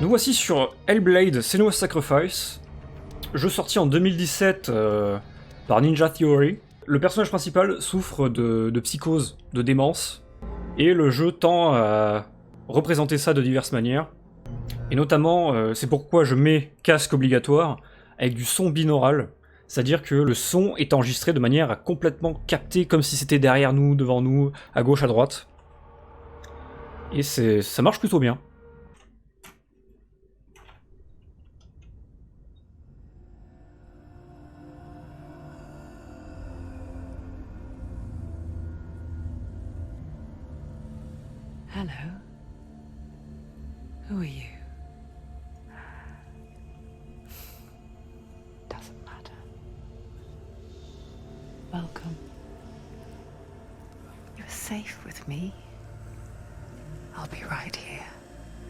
Nous voici sur Hellblade Senua's Sacrifice, jeu sorti en 2017 par Ninja Theory. Le personnage principal souffre de psychose, de démence, et le jeu tend à représenter ça de diverses manières. Et notamment, c'est pourquoi je mets casque obligatoire avec du son binaural, c'est-à-dire que le son est enregistré de manière à complètement capter comme si c'était derrière nous, devant nous, à gauche, à droite. Et ça marche plutôt bien. Hello. Who are you? Doesn't matter. Welcome. You're safe with me. I'll be right here,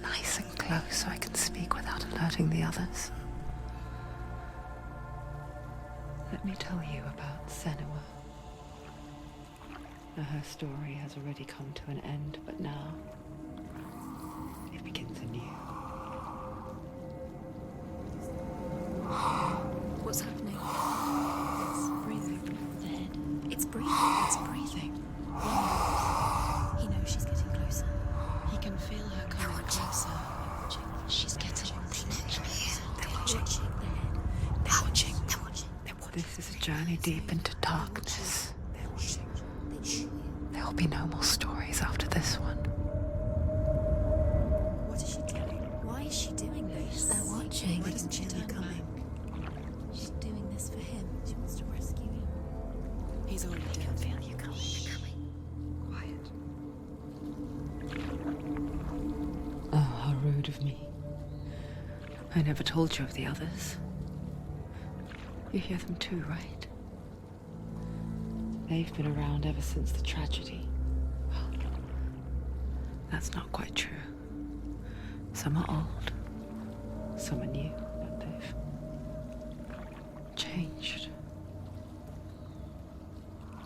nice and close so I can speak without alerting the others. Let me tell you about Senua. Her story has already come to an end, but now it begins anew. What's happening? It's breathing. The head. It's breathing. It's breathing. He knows she's getting closer. He can feel her coming closer. She's getting closer. They're watching. They're watching. They're watching. This is a journey deep into darkness. They're watching. There will be no more stories after this one. What is she doing? Why is she doing this? They're watching. Why doesn't she turn back? She's doing this for him. She wants to rescue him. He's already dead. I can feel you coming. Quiet. Oh, how rude of me. I never told you of the others. You hear them too, right? They've been around ever since the tragedy. Well, that's not quite true. Some are old, some are new, but they've changed.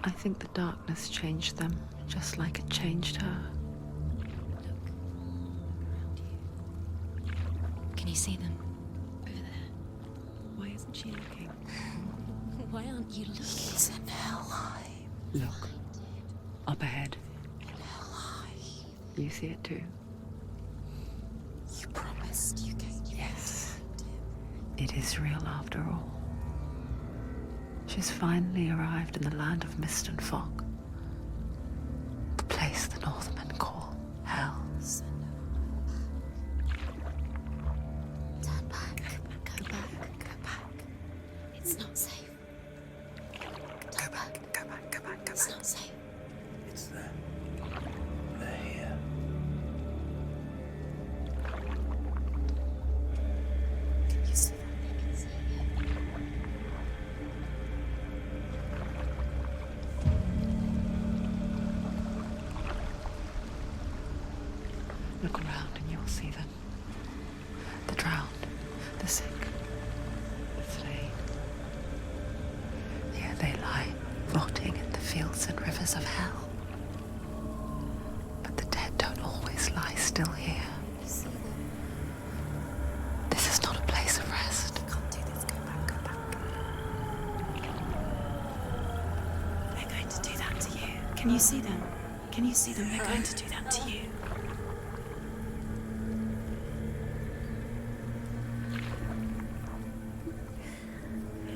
I think the darkness changed them, just like it changed her. Look. Around you. Can you see them? Over there. Why isn't she looking? Why aren't you looking? It's an ally. Look, up ahead. You see it too? You promised you gave you. Yes. It is real after all. She's finally arrived in the land of mist and fog. The place the Northmen call hell. Turn back. Go back. Go back. It's not safe. Go back. Go back, go back, go It's back. not safe. It's them. They're here. You see that? They can see you. Look around and you'll see them. The drowned, the sick, the slain. Here they lie, rotting in the fields and rivers of hell. But the dead don't always lie still here. You see them. This is not a place of rest. You can't do this. Go back. Go back. They're going to do that to you. Can you see them? Can you see them? They're going to do that to you.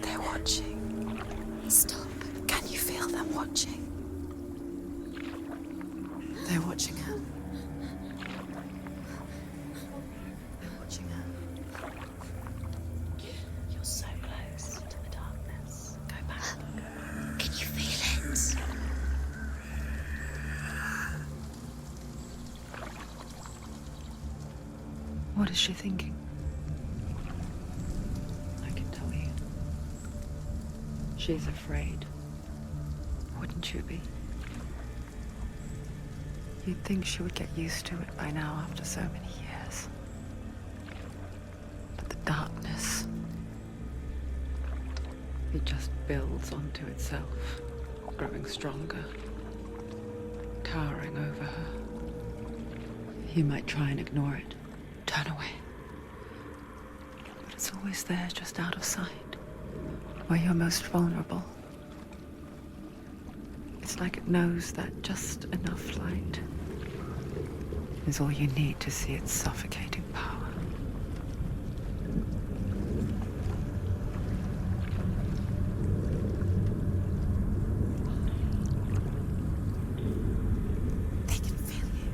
They're watching. Stop. Can you feel them watching? They're watching her. They're watching her. You're so close to the darkness. Go back. Can you feel it? What is she thinking? I can tell you. She's afraid. Wouldn't you be? You'd think she would get used to it by now after so many years. But the darkness, it just builds onto itself, growing stronger, towering over her. You might try and ignore it. Turn away. It's always there, just out of sight, where you're most vulnerable. It's like it knows that just enough light is all you need to see its suffocating power. They can feel you.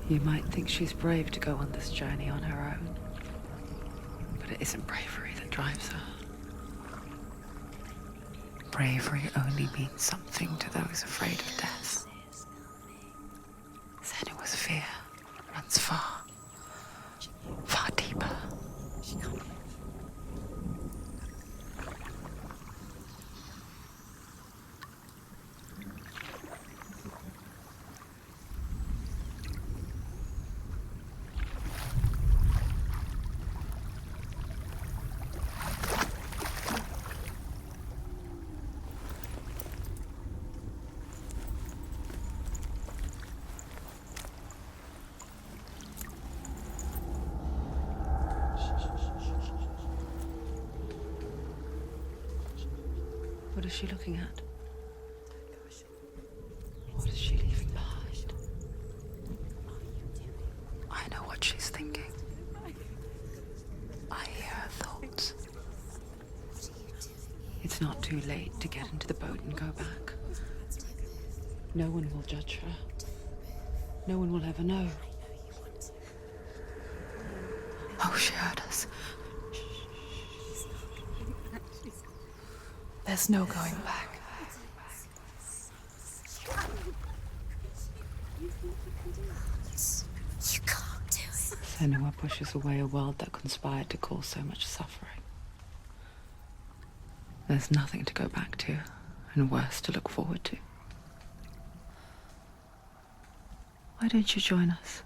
You might think she's brave to go on this journey on her own, but it isn't bravery that drives her. Bravery only means something to those afraid of death. Senua's fear runs far, far deeper. She can't move. What is she looking at? What is she leaving behind? I know what she's thinking. I hear her thoughts. It's not too late to get into the boat and go back. No one will judge her. No one will ever know. Oh, she heard us. There's no going back. You can't do it. Senua pushes away a world that conspired to cause so much suffering. There's nothing to go back to, and worse to look forward to. Why don't you join us?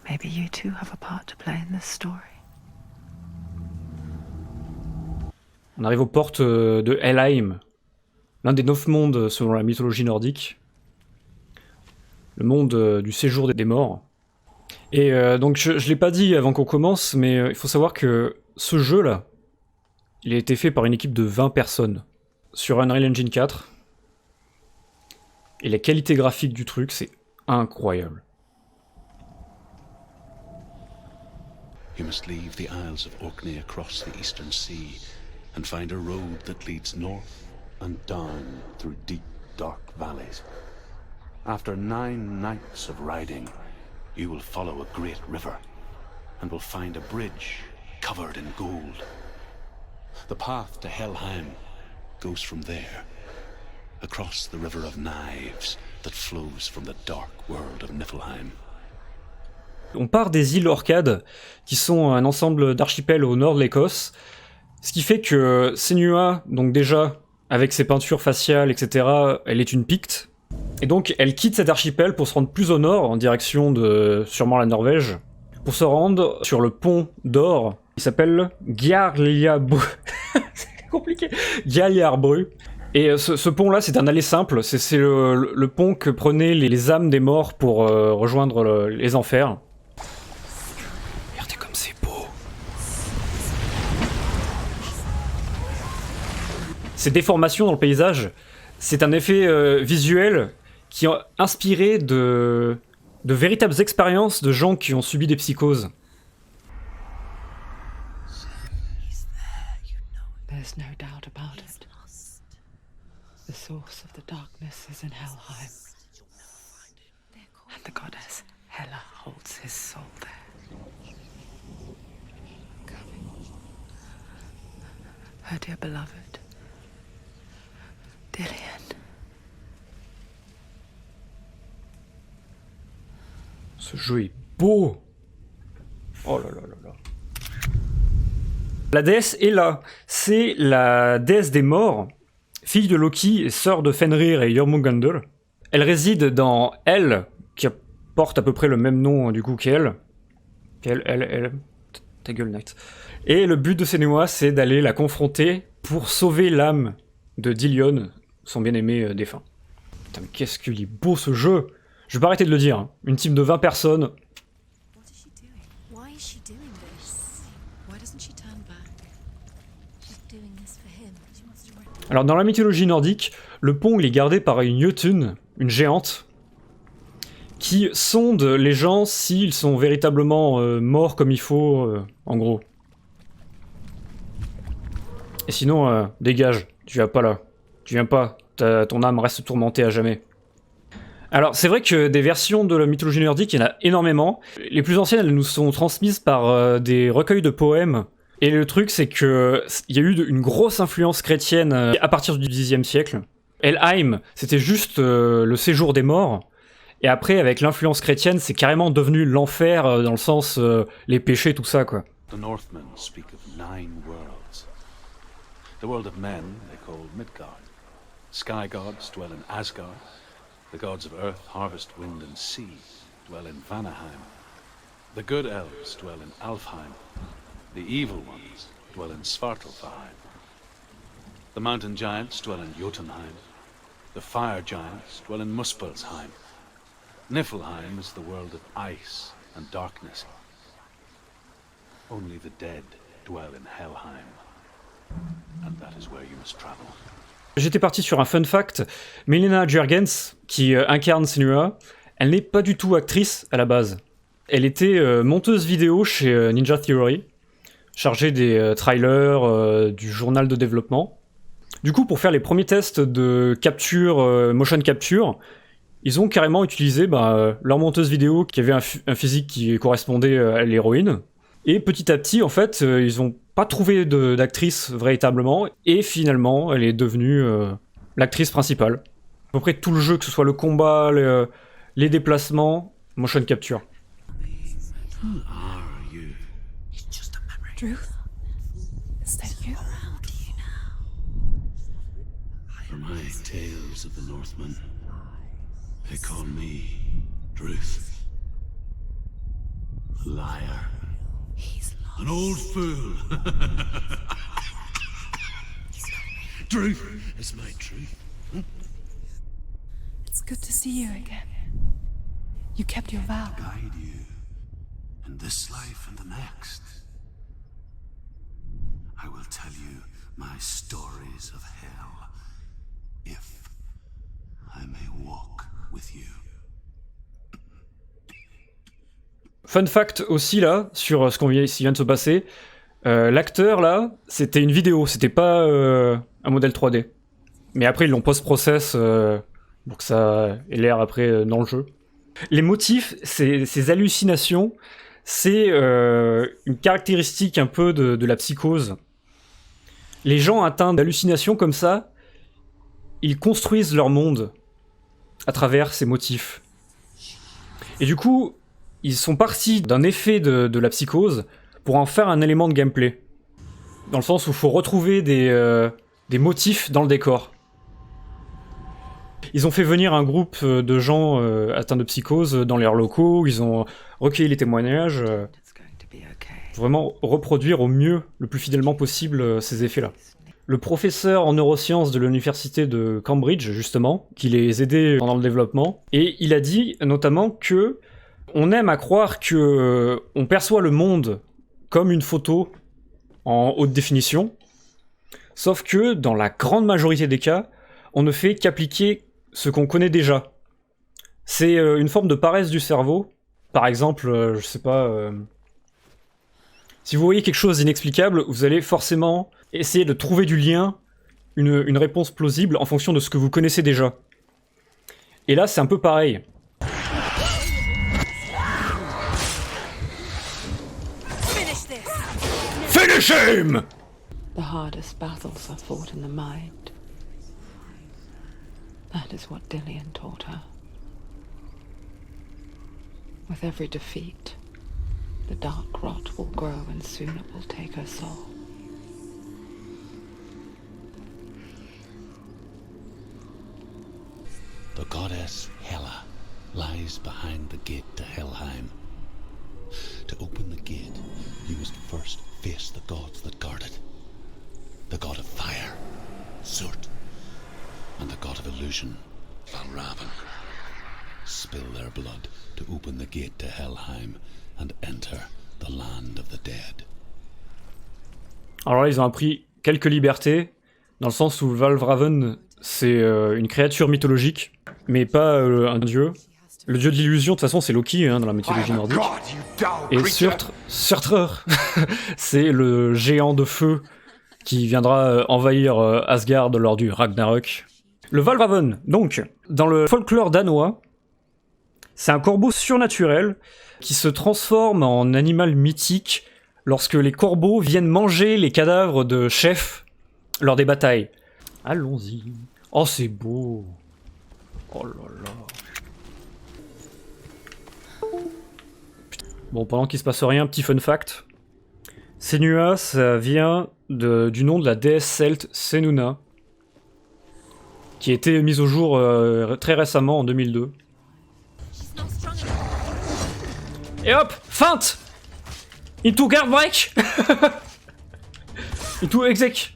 Maybe you too have a part to play in this story. On arrive aux portes de Helheim, l'un des 9 mondes selon la mythologie nordique. Le monde du séjour des morts. Et donc je l'ai pas dit avant qu'on commence, mais il faut savoir que ce jeu-là, il a été fait par une équipe de 20 personnes sur Unreal Engine 4. Et la qualité graphique du truc, c'est incroyable. You must leave the Isles of Orkney across the eastern sea and find a road that leads north and down through deep, dark valleys. After 9 nights of riding, you will follow a great river and will find a bridge covered in gold. The path to Helheim goes from there, across the River of Knives that flows from the dark world of Niflheim. On part des îles Orcades, qui sont un ensemble d'archipels au nord de l'Écosse, ce qui fait que Senua, donc déjà, avec ses peintures faciales, etc., elle est une Picte, et donc elle quitte cet archipel pour se rendre plus au nord, en direction de sûrement la Norvège, pour se rendre sur le pont d'or, qui s'appelle Gjarljabru. C'est compliqué. Gjarljabru. Et ce pont-là, c'est un aller simple, c'est le pont que prenaient les âmes des morts pour rejoindre les enfers. Regardez comme c'est beau. Ces déformations dans le paysage, c'est un effet visuel qui a inspiré de véritables expériences de gens qui ont subi des psychoses. There's no doubt about it. The source of the darkness is in Helheim. And the goddess Hela holds his soul there. Her dear beloved, Dillion. Ce jeu est beau. Oh là là là là. La déesse Hela, c'est la déesse des morts, fille de Loki et sœur de Fenrir et Jormungandr. Elle réside dans Hel, qui porte à peu près le même nom du coup qu'elle. Ta gueule, Knight. Et le but de Senua, c'est d'aller la confronter pour sauver l'âme de Dillion, son bien-aimé défunt. Putain, mais qu'est-ce qu'il est beau ce jeu! Je vais pas arrêter de le dire. Hein. Une team de 20 personnes. What is she doing? Why is she doing this? Why doesn't she turn back? She's doing this for him. She wants to. Alors dans la mythologie nordique, le pont il est gardé par une Jotun, une géante, qui sonde les gens s'ils sont véritablement morts comme il faut, en gros. Et sinon, dégage, tu viens pas là. Tu viens pas, ton âme reste tourmentée à jamais. Alors c'est vrai que des versions de la mythologie nordique, il y en a énormément. Les plus anciennes, elles nous sont transmises par des recueils de poèmes. Et le truc, c'est que il y a eu une grosse influence chrétienne à partir du Xe siècle. Helheim, c'était juste le séjour des morts. Et après, avec l'influence chrétienne, c'est carrément devenu l'enfer dans le sens les péchés, tout ça, quoi. The Northmen speak of 9 worlds. The world of men they call Midgard. Sky gods dwell in Asgard. The gods of earth, harvest, wind and sea dwell in Vanaheim. The good elves dwell in Alfheim. The evil ones dwell in Svartalfheim. The mountain giants dwell in Jotunheim. The fire giants dwell in Muspelheim. Niflheim is the world of ice and darkness. Only the dead dwell in Helheim. And that is where you must travel. J'étais parti sur un fun fact. Melina Jurgens, qui incarne Senua, elle n'est pas du tout actrice à la base. Elle était monteuse vidéo chez Ninja Theory, chargée des trailers, du journal de développement. Du coup, pour faire les premiers tests de capture, motion capture, ils ont carrément utilisé leur monteuse vidéo qui avait un physique qui correspondait à l'héroïne. Et petit à petit, en fait, ils ont pas trouvé d'actrice véritablement, et finalement, elle est devenue l'actrice principale. À peu près tout le jeu, que ce soit le combat, les déplacements, motion capture. Who are you? Druth? Is that you? For my tales of the Northmen, they call me Druth. A liar. He's lost. An old fool. Truth is my truth. It's good to see you again. You kept your vow. Guide you in this life and the next. I will tell you my stories of hell, if I may walk with you. Fun fact aussi là, sur ce qui vient de se passer, l'acteur là, c'était une vidéo, c'était pas un modèle 3D. Mais après ils l'ont post-process pour que ça ait l'air après dans le jeu. Les motifs, ces hallucinations, c'est une caractéristique un peu de la psychose. Les gens atteints d'hallucinations comme ça, ils construisent leur monde à travers ces motifs. Et du coup, ils sont partis d'un effet de la psychose pour en faire un élément de gameplay. Dans le sens où il faut retrouver des motifs dans le décor. Ils ont fait venir un groupe de gens atteints de psychose dans leurs locaux, ils ont recueilli les témoignages, vraiment reproduire au mieux, le plus fidèlement possible, ces effets-là. Le professeur en neurosciences de l'université de Cambridge, justement, qui les aidait pendant le développement, et il a dit notamment que on aime à croire que on perçoit le monde comme une photo en haute définition, sauf que dans la grande majorité des cas, on ne fait qu'appliquer ce qu'on connaît déjà. C'est une forme de paresse du cerveau. Par exemple, je sais pas... si vous voyez quelque chose d'inexplicable, vous allez forcément essayer de trouver du lien, une réponse plausible en fonction de ce que vous connaissez déjà. Et là, c'est un peu pareil. Finish him! The hardest battles are fought in the mind. That is what Dillian taught her. With every defeat, the dark rot will grow and soon it will take her soul. The goddess Hela lies behind the gate to Helheim. To open the gate, you must first face the gods that guard it. The god of fire, Surt, and the god of illusion, Valravan spill their blood to open the gate to Helheim and enter the land of the dead. Alors là, ils ont appris quelques libertés, dans le sens où Valravn, c'est une créature mythologique, mais pas un dieu. Le dieu de l'illusion, de toute façon, c'est Loki, hein, dans la mythologie nordique. Et Surtr, c'est le géant de feu qui viendra envahir Asgard lors du Ragnarök. Le Valravn, donc, dans le folklore danois, c'est un corbeau surnaturel qui se transforme en animal mythique lorsque les corbeaux viennent manger les cadavres de chefs lors des batailles. Allons-y. Oh, c'est beau. Oh là là. Bon, pendant qu'il se passe rien, petit fun fact. Senua, ça vient du nom de la déesse celte Senuna, qui a été mise au jour très récemment, en 2002. Et hop, feinte into guard break. Into exec.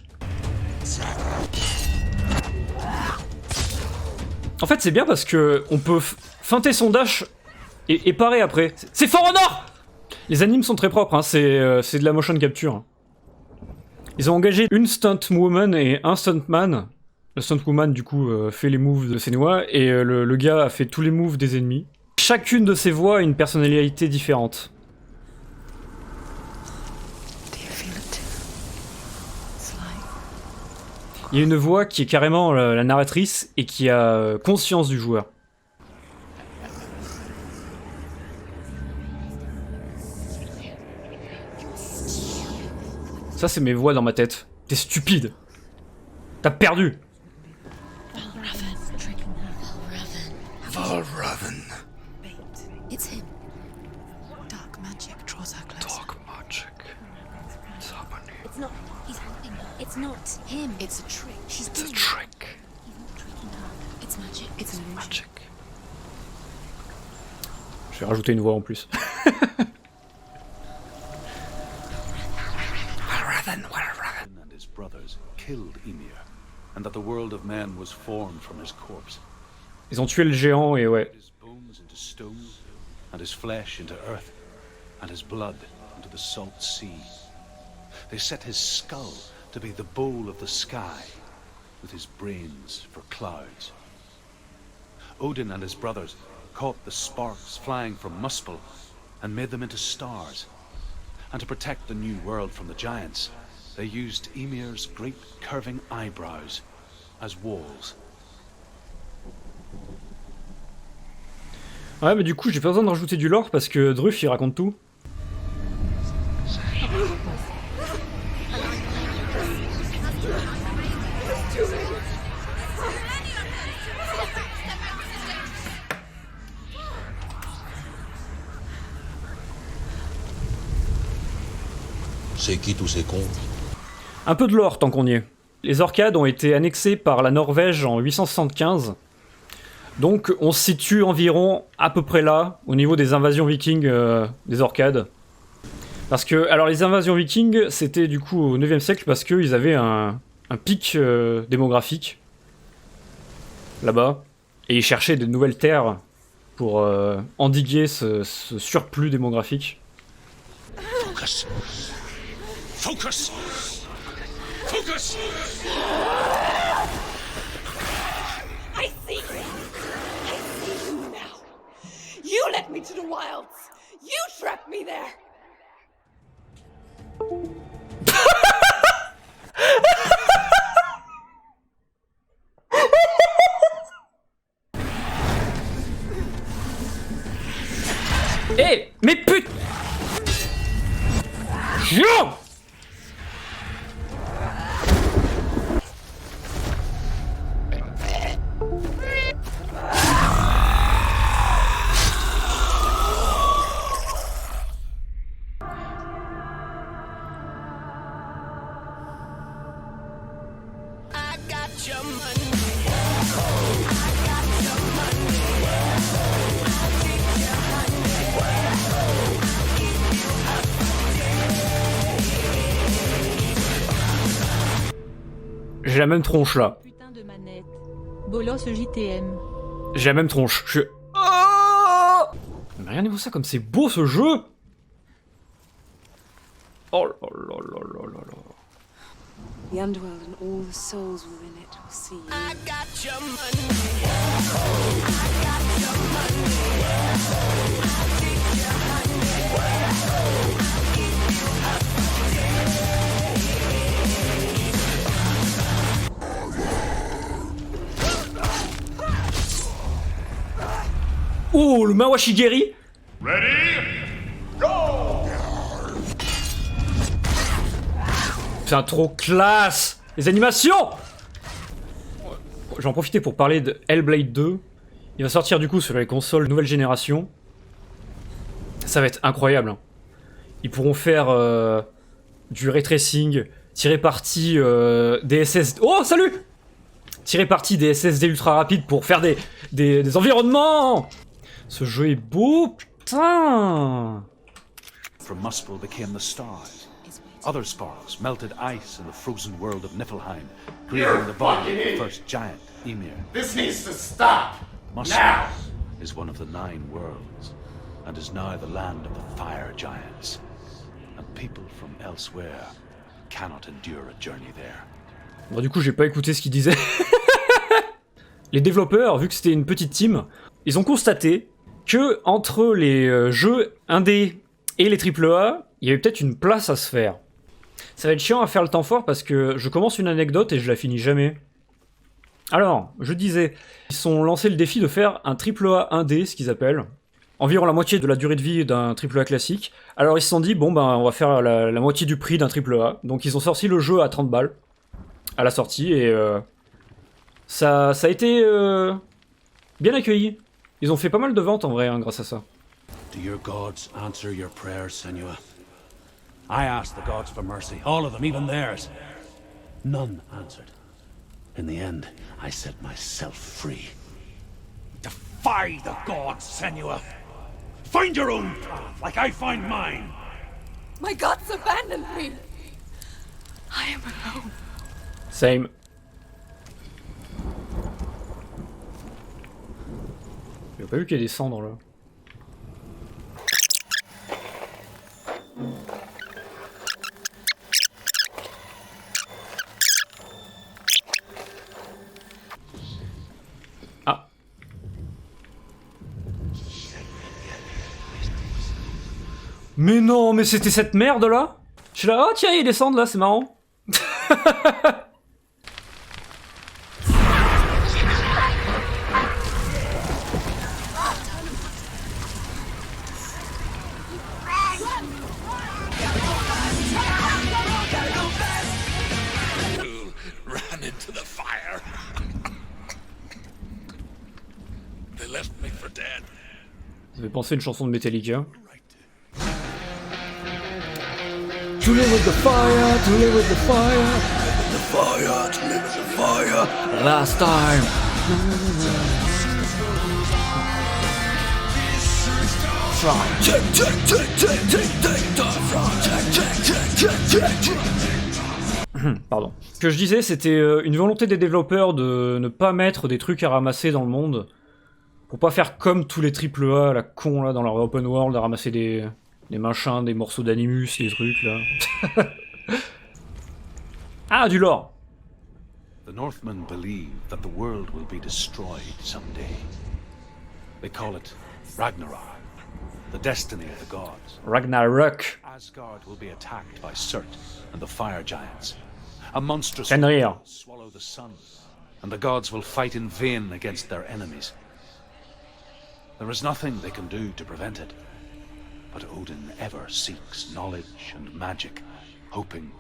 En fait, c'est bien parce que on peut feinter son dash et parer après. C'est For Honor. Les animes sont très propres, hein, c'est de la motion capture. Ils ont engagé une stuntwoman et un stuntman. Le stuntwoman, du coup, fait les moves de Senua, et le gars a fait tous les moves des ennemis. Chacune de ces voix a une personnalité différente. Il y a une voix qui est carrément la narratrice et qui a conscience du joueur. Ça, c'est mes voix dans ma tête. T'es stupide. T'as perdu. Valravan. It's him. Dark magic draws her closer. Dark magic. It's happening. It's not. He's helping her. It's not him. It's a trick. She's It's a doing trick. it. He's not tricking her. It's magic. It's an illusion. Magic. Je vais rajouter une voix en plus. Valravan and his brothers killed Ymir, and that the world of men was formed from his corpse. Ils ont tué le géant et ouais. His bones into stone, and his flesh into earth, and his blood into the salt sea. They set his skull to be the bowl of the sky, with his brains for clouds. Odin and his brothers caught the sparks flying from Muspel and made them into stars. And to protect the new world from the giants, they used Ymir's great curving eyebrows as walls. Ouais, mais du coup, j'ai pas besoin de rajouter du lore parce que Druff, il raconte tout. C'est qui tous ces cons? Un peu de lore tant qu'on y est. Les Orcades ont été annexés par la Norvège en 875. Donc on se situe environ à peu près là, au niveau des invasions vikings des Orcades. Parce que, alors les invasions vikings, c'était du coup au 9e siècle parce qu'ils avaient un pic démographique là-bas. Et ils cherchaient de nouvelles terres pour endiguer ce surplus démographique. Focus! Focus! Focus! I see you. I see you now. You led me to the wilds. You trapped me there. Eh, mais putain! Non! J'ai la même tronche là. Putain de manette. Bolos JTM. J'ai la même tronche. Je suis... Oh mais regardez-vous ça comme c'est beau ce jeu. Oh là là là là là là. The underworld and all the souls within it will see you. I got your money. Oh, le Mawashigeri. Putain, trop classe. Les animations. J'en profitais pour parler de Hellblade 2. Il va sortir du coup sur les consoles nouvelle génération. Ça va être incroyable. Ils pourront faire du ray tracing, tirer parti des SSD. Oh, salut! Tirer parti des SSD ultra rapides pour faire des environnements. Ce jeu est beau, putain. From Muspel became the stars. Other sparks melted ice in the frozen world of Niflheim, creating the body of the first giant, Ymir. This needs to stop! Muspel is one of the 9 worlds, and is now the land of the fire giants. And people from elsewhere cannot endure a journey there. Bon, du coup, j'ai pas écouté ce qu'il disait. Les développeurs, vu que c'était une petite team, ils ont constaté que entre les jeux indés et les AAA, il y avait peut-être une place à se faire. Ça va être chiant à faire le temps fort parce que je commence une anecdote et je la finis jamais. Alors, je disais, ils sont lancé le défi de faire un AAA indé, ce qu'ils appellent, environ la moitié de la durée de vie d'un AAA classique. Alors ils se sont dit, bon ben on va faire la moitié du prix d'un AAA. Donc ils ont sorti le jeu à 30 balles à la sortie et ça a été bien accueilli. Ils ont fait pas mal de ventes en vrai hein, grâce à ça. Do your gods answer your prayers, Senua? I asked the gods for mercy, all of them, even theirs. None answered. In the end, I set myself free. Defy the gods, Senua! Find your own path, like I find mine! My gods abandoned me. I am alone. Same. J'ai pas vu qu'il y a des cendres là. Ah. Mais non, mais c'était cette merde là. Je suis là, oh tiens, il y a des cendres là, c'est marrant. Ran into the fire. They left me for dead. Ça fait penser à une chanson de Metallica. To live with the fire, to live with the fire. The fire, to live in the fire. Last time. Pardon. Ce que je disais, c'était une volonté des développeurs de ne pas mettre des trucs à ramasser dans le monde. Pour pas faire comme tous les AAA, la con là, dans leur open world, à ramasser des machins, des morceaux d'animus, des trucs là. Ah, du lore. The Northmen believe that the world will be destroyed someday. They call it Ragnarok, the destiny of the gods. Ragnarok. Asgard will be attacked by Surt and the fire giants. A monstrous Fenrir. will swallow the sun, and the gods will fight in vain against their enemies. There is nothing they can do to prevent it, but Odin ever seeks knowledge and magic, hoping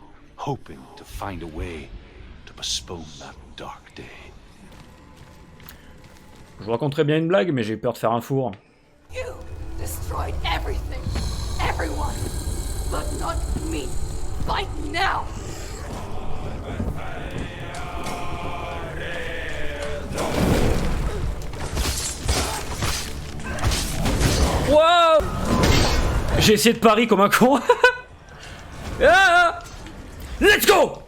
to find a way to postpone that dark day. Je vous raconterais bien une blague, mais j'ai peur de faire un four. You destroyed everything, everyone, but not me. Fight now. Wow! J'ai essayé de parier comme un con. Ah! Let's go!